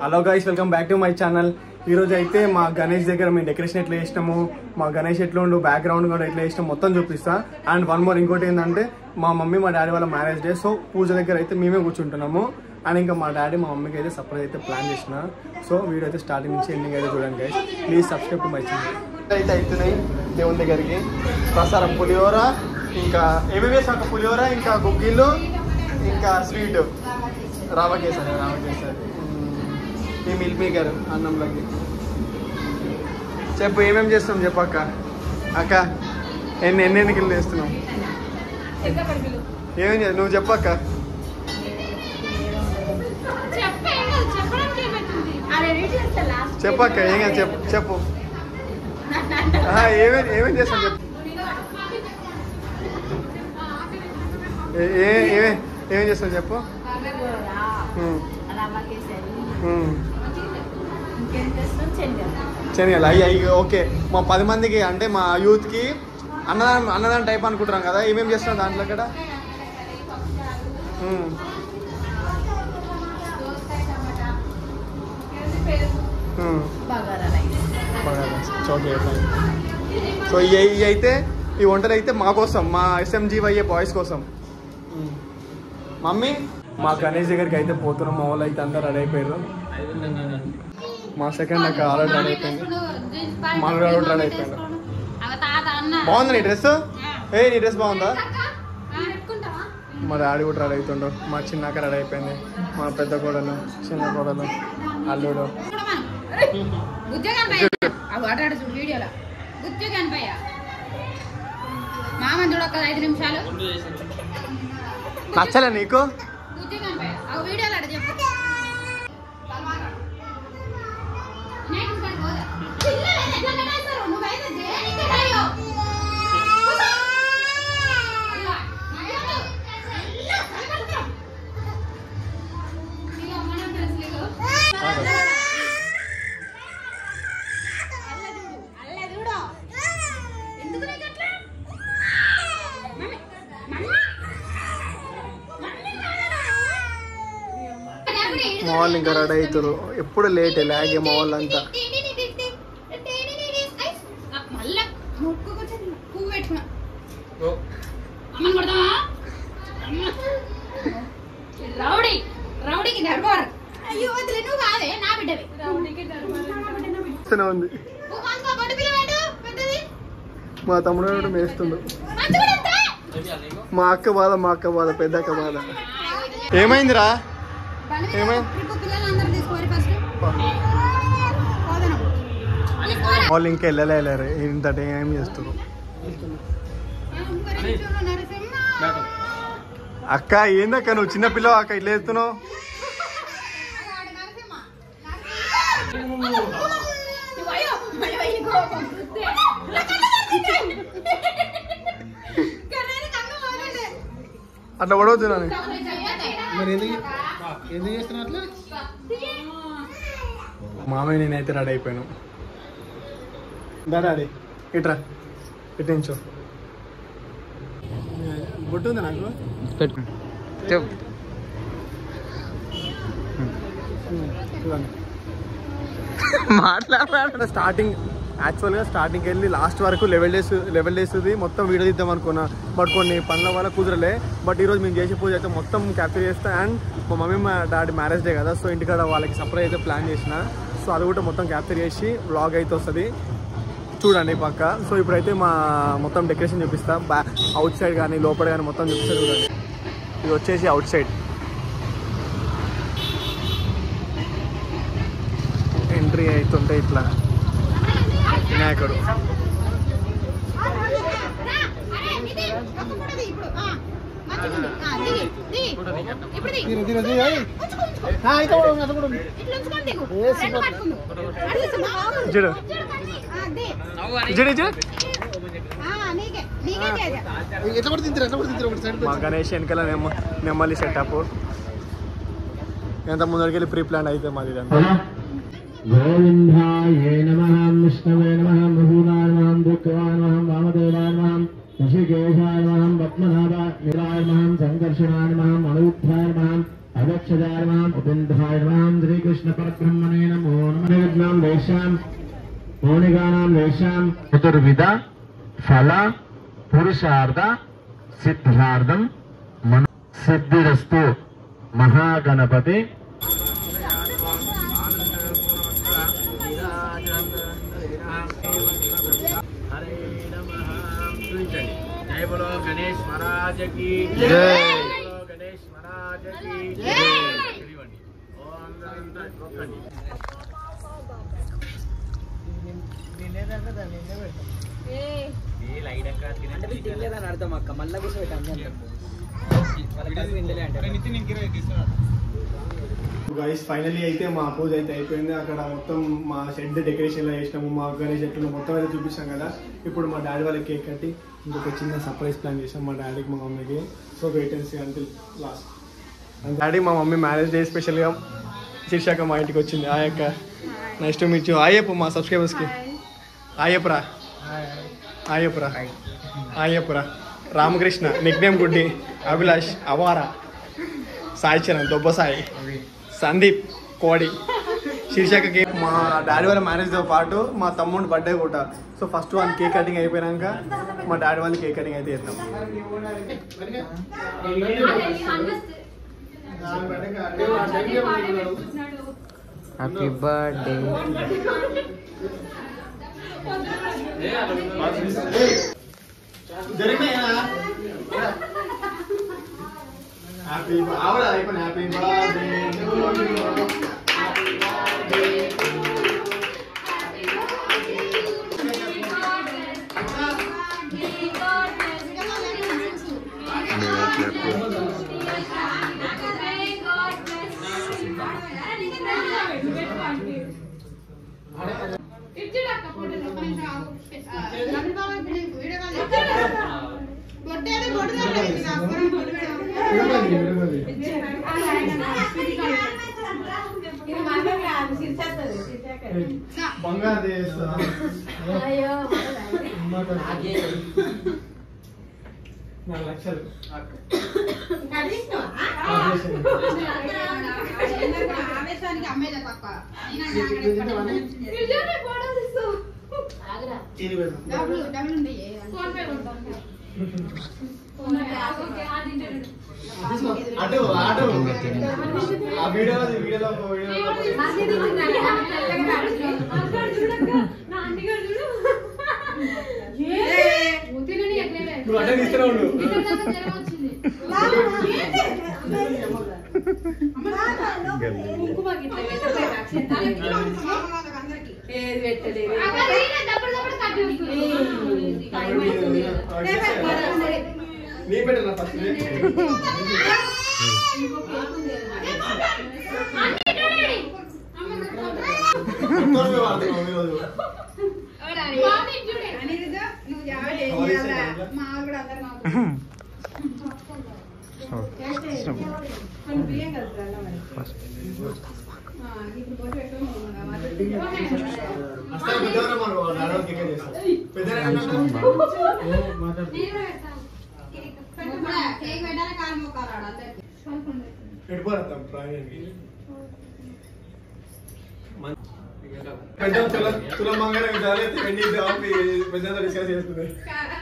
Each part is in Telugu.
Hello guys, welcome back to my channel. ఈరోజు అయితే మా గణేష్ దగ్గర మేము డెకరేషన్ ఎట్లా చేసినాము, మా గణేష్ ఎట్లా ఉండు, బ్యాక్గ్రౌండ్ కూడా ఎట్లా చేసినాము మొత్తం చూపిస్తా. అండ్ వన్ మోర్ ఇంకోటి ఏంటంటే మా మమ్మీ మా డాడీ వాళ్ళ మ్యారేజ్ డే. సో పూజ దగ్గర అయితే మేమే కూర్చుంటున్నాము. అండ్ ఇంకా మా డాడీ మా మమ్మీకి అయితే సర్ప్రైజ్ అయితే ప్లాన్ చేసిన. సో వీడియో అయితే స్టార్టింగ్ నుంచి ఎండింగ్ అయితే చూడండి guys. Please subscribe to my channel. అయితే అవుతున్నాయి దేవుని దగ్గరికి ప్రసారం పులిహోర, ఇంకా ఏమేమి వేసాక పులిహోర, ఇంకా గుగ్గిళ్ళు, ఇంకా స్వీట్ రావకేసారి ఈ మిల్క్ మేకర్ అన్నంలోకి. చెప్పు ఏమేమి చేస్తున్నాం చెప్పు అక్క. అక్క ఎన్ని కిలో చేస్తున్నాం, ఏమేం చేస్తావు నువ్వు చెప్పు అక్క. చెప్పు అక్క ఏం చెప్పు చెప్పు ఏమేం చేస్తాం చెప్పు. ఏమేం చేస్తాం చెప్పు. శనగలు అయ్యి ఓకే. మా 10 మందికి అంటే మా యూత్కి అన్నదానం టైప్ అనుకుంటున్నాం కదా. ఏమేమి చేస్తున్నాం దాంట్లో కూడా సో ఇవి అయితే ఈ వంటలు అయితే మా కోసం, మా SMGYA బాయ్స్ కోసం. మమ్మీ మా గణేష్ దగ్గరికి అయితే పోతున్నాం. మా వాళ్ళు అయితే అందరు రెడీ అయిపోయారు. మా సెకండ్ అక్క ఆల్రెడీ రెడీ అయిపోయింది. మా రెడీ అయిపోయాడు. బాగుందా నీ డ్రెస్? నీ డ్రెస్ బాగుందా? మా డాడీ కూడా రెడీ అవుతుండవు. మా చిన్నక్క రెడీ అయిపోయింది. మా పెద్ద కోడలు, చిన్న కోడలు, అల్లుడు. నచ్చలే నీకు? మా వాళ్ళు ఇంకా రెడీ అవుతారు. ఎప్పుడు లేట్ లాగే మా వాళ్ళంతా. ఉంది మా తమ్ముడు కూడా మేస్తుండు. మా అక్క బాధ పెద్ద అక్క బాధ. ఏమైందిరా? వాళ్ళు ఇంకా వెళ్ళలేరు. ఇంత ఏం చేస్తారు అక్క? ఏందక్క నువ్వు చిన్నపిల్లవు అక్క ఇట్లా చేస్తున్నావు? అట్లా పడవద్దు నాని. మామయ్య నేనైతే రెడీ అయిపోయాను. డాడీ ఇట్రా, ఇట్టించు. బొట్టు ఉంది నాకు పెట్టు. మాట్లాడ స్టార్టింగ్ యాక్చువల్గా స్టార్టింగ్కి వెళ్ళి లాస్ట్ వరకు 11 days మొత్తం వీడియో తీద్దాం అనుకున్నా. బట్ కొన్ని పనుల వల్ల కుదరలే. బట్ ఈరోజు మేము చేసే పూజ అయితే మొత్తం క్యాప్చర్ చేస్తా. అండ్ మా మమ్మీ మా డాడీ మ్యారేజ్ డే కదా, సో ఇంటికాడ వాళ్ళకి సర్ప్రైజ్ అయితే ప్లాన్ చేసిన. సో అది కూడా మొత్తం క్యాప్చర్ చేసి వ్లాగ్ అయితే వస్తుంది చూడండి పక్క. సో ఇప్పుడైతే మా మొత్తం డెకరేషన్ చూపిస్తా. అవుట్ సైడ్ కానీ లోపల కానీ మొత్తం చూపిస్తా చూడండి. ఇది వచ్చేసి అవుట్ సైడ్ ఎంట్రీ అవుతుంటే ఇట్లా వినాయకుడు. మా గణేష్ వెనకాల నెమ్మలి సెటప్. ఎంత ముందరికెళ్ళి ప్రీ ప్లాన్ అయితే మాది. గోవిందాయ నమః విష్ణవే నమః మహూనాయ నమః దుర్గాయ నమః వామదేవాయ నమః ऋषिकेशाय नमः पद्मनाभाय नमः संकर्षणाय नमः अणुद्धाय नमः वृक्षजाय नमः उपन्धाय नमः श्रीकृष्ण परब्रह्मणे नमो नमः निर्विघ्नां देशां मौनिकानां देशां चतुर्विध फल पुरुषार्थ सिद्धार्थं सिद्धिरस्तु महागणपति जय बोलो गणेश महाराज की जय। गणेश महाराज की जय। ओम అర్థం అక్క మళ్ళా గైస్ ఫైనలీ అయితే మా పూజ అయితే అయిపోయింది. అక్కడ మొత్తం మా షెడ్ డెకరేషన్ చేసినాము, మా గణేష్ చెట్లు మొత్తం అయితే చూపిస్తాం కదా. ఇప్పుడు మా డాడీ వాళ్ళకి కేక్ కట్టి ఇంకొక చిన్న సర్ప్రైజ్ ప్లాన్ చేసాం మా డాడీకి మా మమ్మీకి. So wait and see until last. Daddy మా మమ్మీ మ్యారేజ్ డే స్పెషల్గా శీర్షాక మా ఇంటికి వచ్చింది. ఆ యొక్క నెక్స్ట్ మీట్ ఆయప్ప మా సబ్స్క్రైబర్స్కి ఆయప్పరా ఆయప్పరా ఆయప్పరా రామకృష్ణ నిక్నేమ్ గుడ్డి అభిలాష్ అవారా సాయి చరణ్ దొబ్బ సాయి సందీప్ కోడి శీర్షకకి మా డాడీ వాళ్ళ మ్యారేజ్తో పాటు మా తమ్ముడు బర్త్డే కూడా. సో ఫస్ట్ వాళ్ళ కేక్ కటింగ్ అయిపోయాక మా డాడీ వాళ్ళ కేక్ కటింగ్ అయితే చేద్దాం. హ్యాపీ బర్త్డే హ్యాపీ అయిపోయింది. హ్యాపీ బర్త్డే బంగారు చేస్తా లక్షలు ఆవేశానికి అమ్మేలే పక్క డబ్బులు ఉన్నాయి అటు అటు ఆ వీడియోలో నువ్వు అడ్డ తీసుకురావు నీ పెట్టనా ఫస్ట్ పెద్ద తులమంగళం పెద్ద డిస్కస్ చేస్తుంది హ్యాపీ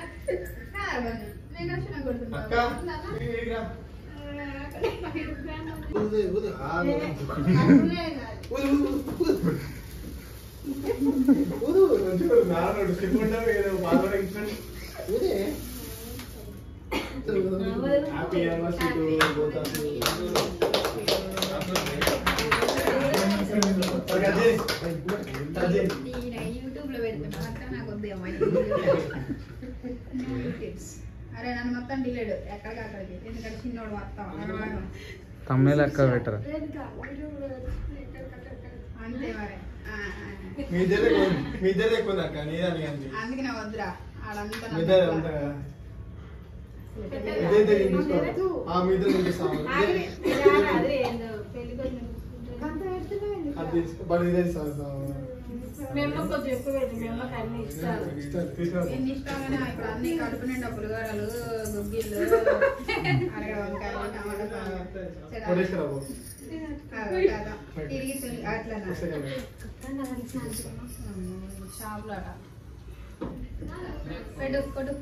యూట్యూబ్ లో పెడుతున్నా నాకు వద్దు అరే నన్ను మొత్తం డిలేడ్ ఎక్కడికి అక్కడికి ఎందుకంటే చిన్నోడు మొత్తం తమ్ముళ్ళు లెక్క పెట్టరు అంతే మరి మీ ఇద్దరు ఎక్కువ అందుకే నా వద్దురా ఆడంతా ఎన్ని ఇష్టాలైనా ఇప్పుడు అన్ని కడుపు నిండా పులిగోరలు గుగ్గిళ్ళు అరగ వంకాయలు టమాటా తిరిగి అట్లా షాపులో పెట్టు కొట్టు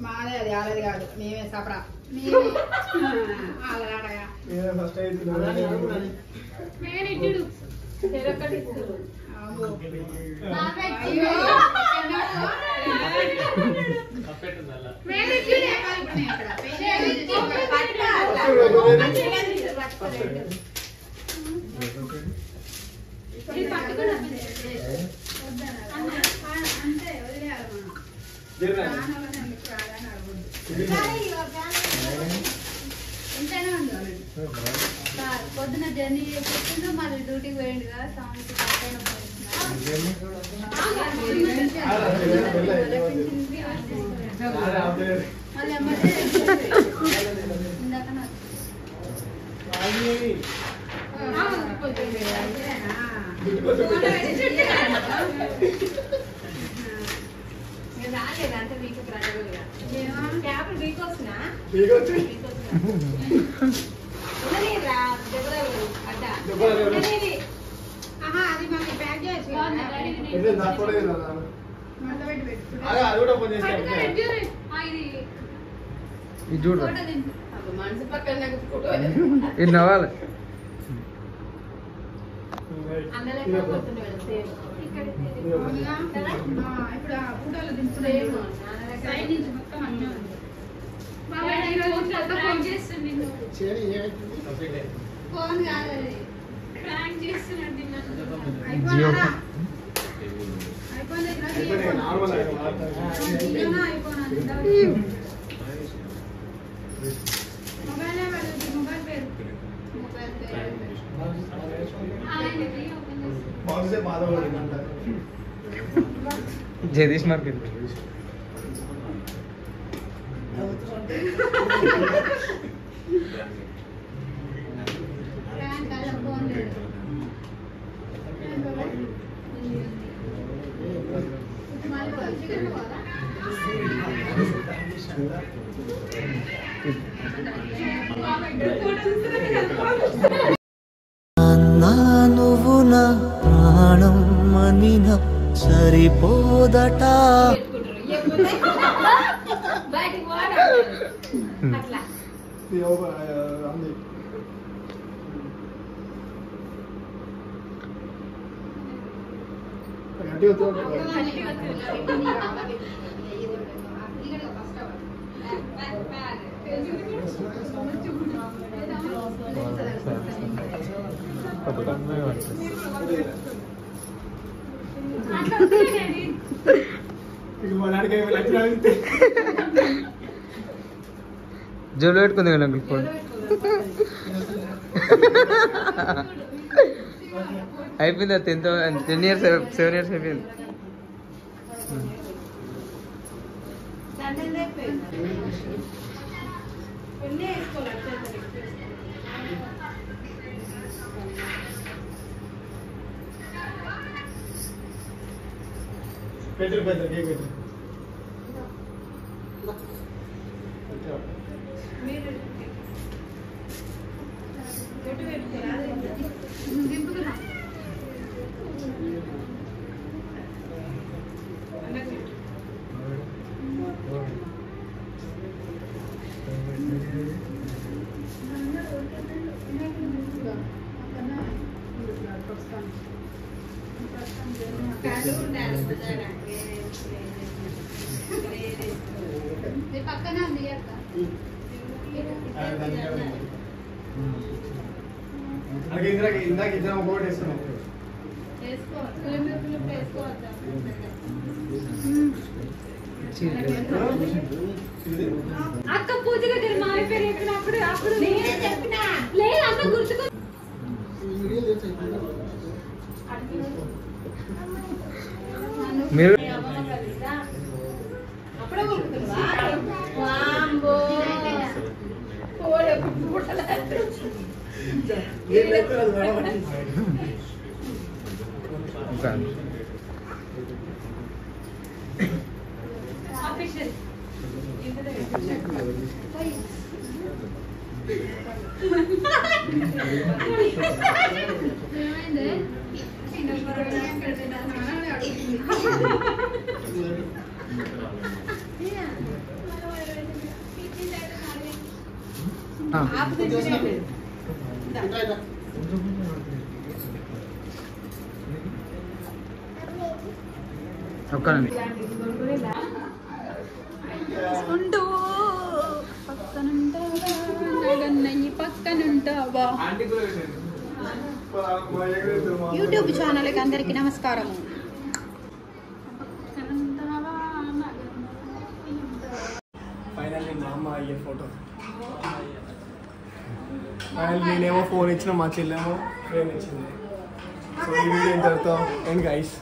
మాదే అది ఆలది కాదు మేమే సపడా మేమే ఆలడాడగా అంతే వదిలేయాలి పొద్దున జర్నీ చేస్తుంటే మళ్ళీ డ్యూటీకి పోయింది కదా సాంగ్స్ మళ్ళీ ఇందాక రాలేదంటే మీకు క్యాప్ వీక్ వస్తున్నా అది మళ్ళీ ప్యాక్ చేసి ఇది చూడు మనసు పక్కన ఇది నవ్వాలి ఇప్పుడు ఆ ఫోటోలు దింపుడే సైడ్ నుంచి మొత్తం అన్నీ ఉంది ఫోన్ కాదు ప్రాంక్ చేస్తున్నాడు అయిపోయినా మొబైల్ మొబైల్ పేరు జగదీష్ మార్కెట్ నువ్వు నా ప్రాణం మనిన సరిపోదట జోలో పెట్టుకుంది కదా అంకుల్ ఫోన్ అయిపోయింది 10 years 7 years అయిపోయింది పెట్టు కేక్ పెట్టు పక్కన ఇందాక ఇద్దరం ఒకటి వేసుకున్నాం అక్క పూజ దగ్గర మారిపోయారు అప్పుడు అప్పుడు లేదు అక్క గుర్తుకు మీరు అప్పుడే ఒక్కనండి పక్కనుంటావా యూట్యూబ్ ఛానల్కి అందరికి నమస్కారం. ఫైనల్లీ మా అమ్మ అయ్యే ఫోటో. ఫైనల్ నేనేమో ఫోన్ ఇచ్చిన, మా చెల్లెమో ఫ్రేమ్ ఇచ్చింది. సో ఈ వీడియో ఇంతటితో ఎండ్ గైస్.